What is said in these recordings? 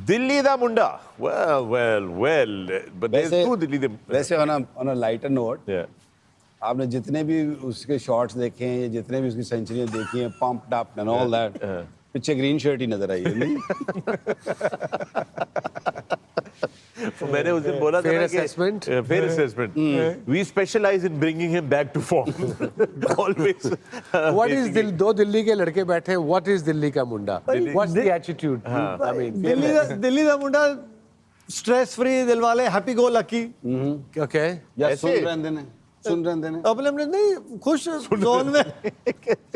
दिल्ली दा मुंडा. Well. But there's two Delhi da. वैसे on a lighter note, Yeah. आपने जितने भी उसके शॉट्स देखे हैं, जितने भी उसकी सेंचुरियां देखी हैं, pumped up and all that, पीछे ग्रीन शर्ट ही नजर आई है नहीं? मैंने उस दिन बोला था Fair ना कि assessment. Fair assessment. We specialize in bringing him back to form. Always. What is दो दिल्ली के लड़के बैठे हैं, what is दिल्ली का मुंडा? What's the attitude? I mean, Delhi का मुंडा स्ट्रेस फ्री, दिलवाले, हैप्पी गो लकी. okay. या सुन रहे हैं अपने अपने नहीं खुश जोन में.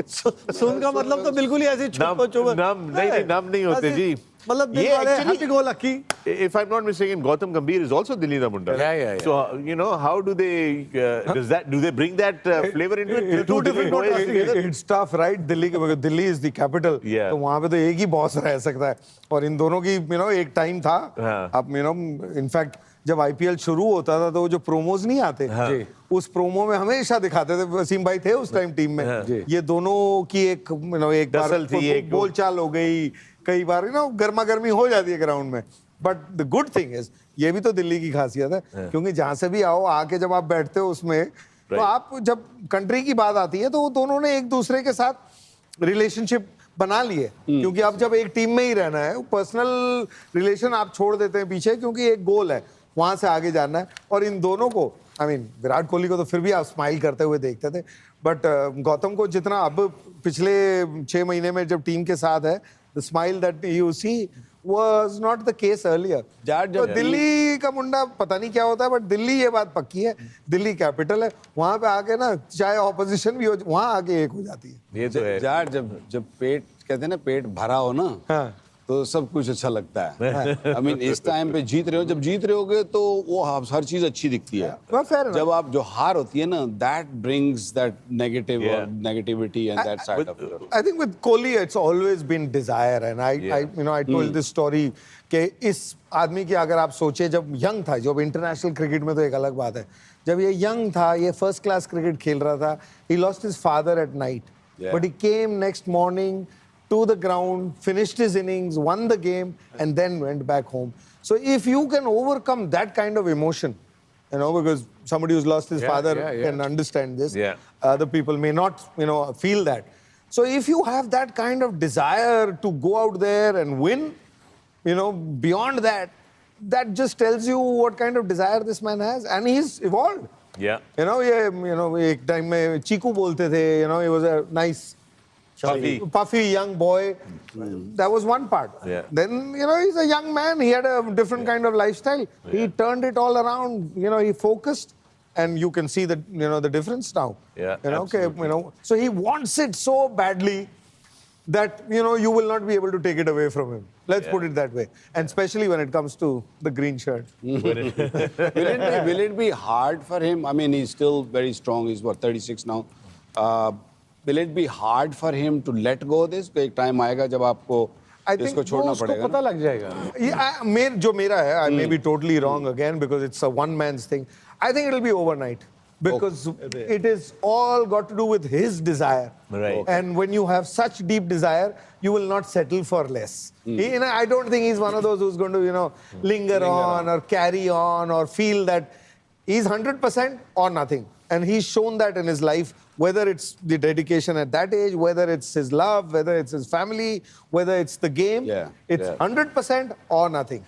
सुन का मतलब तो बिल्कुल ही ऐसे नाम नहीं होते जी. मतलब Dilwale, happy go lucky. If I'm not mistaken, Gautam Gambhir is also Delhi da Munda. Yeah. So you know, how do they do they bring that flavor into it? Two different boys together. It's tough, right? Delhi के because Delhi is the capital. Yeah. तो वहाँ पे तो एक ही boss रह सकता है. और इन दोनों की एक टाइम था. अब इनफैक्ट जब आईपीएल शुरू होता था तो वो जो प्रोमोज नहीं आते, उस प्रोमो में हमेशा दिखाते थे. वसीम भाई थे उस टाइम टीम में. ये दोनों की एक बार बोलचाल हो गई, कई बार गर्मा गर्मी हो जाती है ग्राउंड में. But the good thing is, ये भी तो दिल्ली की खासियत है, क्योंकि जहां से भी आओ, आके जब आप बैठते हो उसमें, तो आप जब कंट्री की बात आती है तो वो दोनों ने एक दूसरे के साथ रिलेशनशिप बना लिए. क्योंकि अब जब एक टीम में ही रहना है, पर्सनल रिलेशन आप छोड़ देते हैं पीछे, क्योंकि एक गोल है, वहां से आगे जाना है. और इन दोनों को, विराट कोहली को तो फिर भी आप स्माइल करते हुए देखते थे, बट गौतम को जितना अब पिछले 6 महीने में जब टीम के साथ है, the smile that you see was not the case earlier. तो दिल्ली का मुंडा पता नहीं क्या होता है, बट दिल्ली ये बात पक्की है, दिल्ली कैपिटल है. वहां पे आके ना, चाहे ऑपोजिशन भी हो, वहां आके एक हो जाती है. ये तो है. यार जब पेट कहते हैं ना, पेट भरा हो ना, तो सब कुछ अच्छा लगता है. इस टाइम पे जीत रहे हो, जब जीत रहे होगे तो वो हर चीज अच्छी दिखती है. जब आप जो हार होती है ना, that brings that negativity and that side of it. I think with Kohli it's always been desire, and I told this story कि इस आदमी की अगर आप सोचे, जब यंग था, जब इंटरनेशनल क्रिकेट में तो एक अलग बात है, जब ये यंग था, ये फर्स्ट क्लास क्रिकेट खेल रहा था, he lost his father at night, but he came next morning to the ground, finished his innings, won the game, and then went back home. So if you can overcome that kind of emotion, because somebody who's lost his father can understand this. Other people may not, feel that. So if you have that kind of desire to go out there and win, beyond that, that just tells you what kind of desire this man has, and he's evolved. Yeah. एक time में चीकू बोलते थे, he was a nice, puffy young boy. That was one part. Then he's a young man, he had a different kind of lifestyle. He turned it all around, he focused, and you can see the the difference now. So he wants it so badly that you will not be able to take it away from him. Let's put it that way. And especially when it comes to the green shirt. Will it be hard for him? He's still very strong. He's 36 now. Will it be hard for him to let go of this? एक time आएगा जब आपको इसको छोड़ना पड़ेगा. पता लग जाएगा. जो मेरा है, I may be totally wrong again because it's a one man's thing. I think it'll be overnight because it is all got to do with his desire. Right. And when you have such deep desire, you will not settle for less. I don't think he's one of those who's going to linger on or carry on or feel that he's 100% or nothing. And he's shown that in his life, whether it's the dedication at that age, whether it's his love, whether it's his family, whether it's the game, it's 100% or nothing.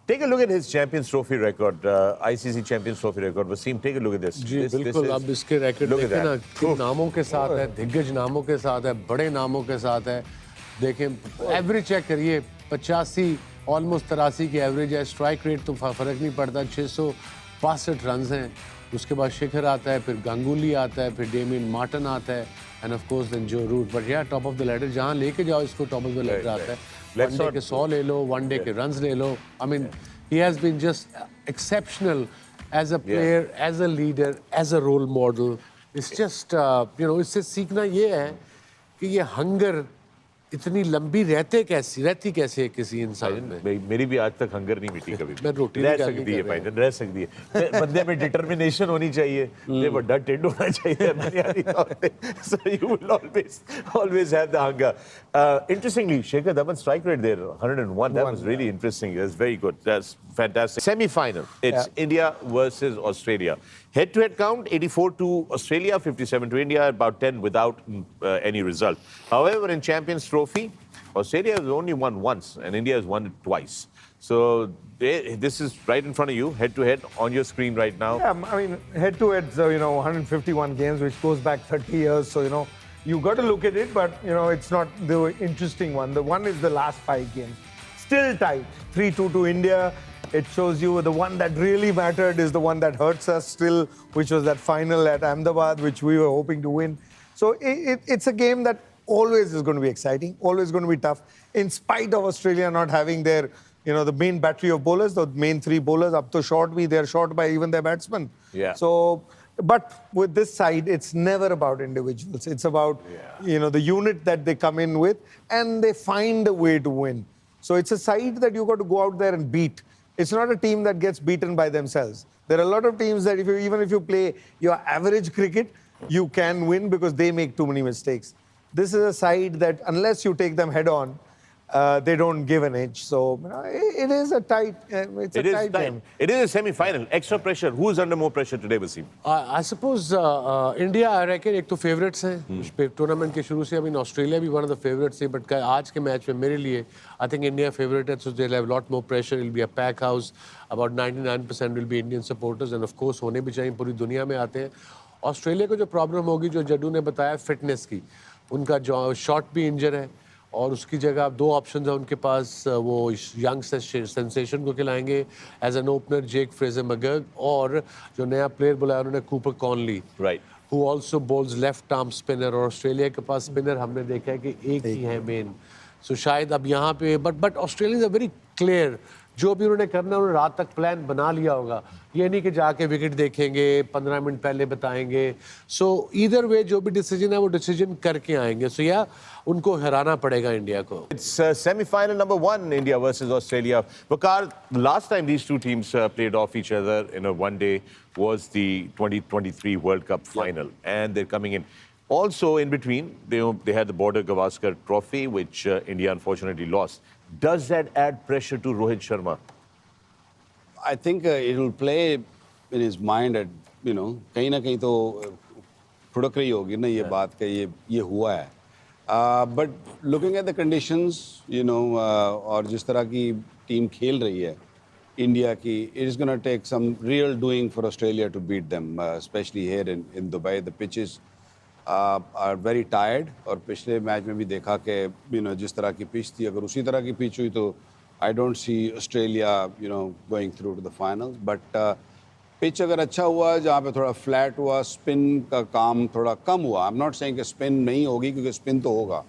Take a look at his Champions Trophy record, ICC Champions Trophy record. Wasim, take a look at this. जी बिल्कुल. अब इसके record देखें ना, किन नामों के साथ है, दिग्गज नामों के साथ है, बड़े नामों के साथ है. देखें, एवरेज चेक करिए, 85 ऑलमोस्ट 83 की एवरेज है. स्ट्राइक रेट तो फर्क नहीं पड़ता, 662 रन हैं. उसके बाद शिखर आता है, फिर गांगुली आता है, फिर डेमियन मार्टिन आता है, एंड ऑफ कोर्स देन जो रूट. बट यार टॉप ऑफ द लेडर, जहाँ लेके जाओ इसको टॉप ऑफ द लेडर आता है. वनडे के 100 ले लो, वनडे के रन्स ले लो. He has been just exceptional as a player, as a leader, as a role model. It's just, इससे सीखना ये है कि ये हंगर इतनी लंबी रहती कैसे है किसी इंसान में? मेरी भी आज तक हंगर नहीं मिटी कभी। मैं रोटी रह निकालनी सकती है कर रहा भाईजान, रह सकती है। बंदे में डिटर्मिनेशन होनी चाहिए, ते बड़ा टिड होना चाहिए बुनियादी तौर पे। So you will always have the hunger. Interestingly, Shekhar Dhawan strike rate there 101. That was really interesting. That's very good. That's fantastic. Semi-final. It's India versus Australia. Head-to-head count 84 to Australia, 57 to India, about 10 without any result. However, in Champions Trophy, Australia has only won once and India has won it twice. So this is right in front of you, head-to-head on your screen right now. Yeah, I mean, head-to-head, so, 151 games, which goes back 30 years. So, you got to look at it, but, it's not the interesting one. The one is the last 5 games. Still tight, 3-2 to India. It shows you the one that really mattered is the one that hurts us still, which was that final at Ahmedabad, which we were hoping to win. So it's a game that always is going to be exciting, always going to be tough, in spite of Australia not having their, the main battery of bowlers, the main 3 bowlers up to short, they're short by even their batsmen. Yeah. So, but with this side, it's never about individuals. It's about, the unit that they come in with, and they find a way to win. So it's a side that you got to go out there and beat. It's not a team that gets beaten by themselves. There are a lot of teams that even if you play your average cricket, you can win because they make too many mistakes. This is a side that unless you take them head on, they don't give an inch. So it is a tight. It's a tight game. It is a semi-final. Extra pressure. Who is under more pressure today, Wasim? I suppose India, I reckon, एक तो favorites हैं tournament के शुरू से. I mean, Australia भी one of the favorites है, but आज के मैच में मेरे लिए I think India favorite है, so they'll have a lot more pressure. It'll be a pack house. About 99% will be Indian supporters, and of course होने भी चाहिए, पूरी दुनिया में आते हैं. ऑस्ट्रेलिया को जो प्रॉब्लम होगी, जो जड्डू ने बताया, फिटनेस की. उनका जो शॉट भी इंजर है, और उसकी जगह 2 ऑप्शन है उनके पास. वो यंग सेंसेशन को खिलाएंगे as an opener, Jake Fraser McGurk, और जो नया प्लेयर बुलाया उन्होंने, Cooper Connolly, right, who also bowls left arm spinner. और ऑस्ट्रेलिया के पास स्पिनर हमने देखा है कि एक ही है मेन. सो शायद अब यहाँ पे but Australia is a very clear. जो भी उन्होंने करना, उन्होंने रात तक प्लान बना लिया होगा. ये नहीं कि जाके विकेट देखेंगे, 15 मिनट पहले बताएंगे. सो ईदर वे जो भी डिसीजन है वो डिसीजन करके आएंगे. सो या उनको हराना पड़ेगा इंडिया को. It's semi-final number 1, India versus Australia. Waqar, last time these two teams played off each other in a one-day was the 2023 World Cup final, and they're coming in. Also, in between, they had the Border Gavaskar Trophy, which India unfortunately lost. Does that add pressure to Rohit Sharma? I think it will play in his mind at, कहीं ना कहीं तो फुड़क रही होगी ना ये बात का ये हुआ है. But looking at the conditions, और जिस तरह की टीम खेल रही है इंडिया की, it is going to take some real doing for Australia to beat them, especially here in Dubai. The pitches are very tired. और पिछले मैच में भी देखा कि जिस तरह की पिच थी, अगर उसी तरह की पिच हुई तो I don't see Australia going through to the finals. But pitch अगर अच्छा हुआ, जहाँ पे थोड़ा फ्लैट हुआ, स्पिन का काम थोड़ा कम हुआ. I'm not saying कि स्पिन नहीं होगी, क्योंकि स्पिन तो होगा,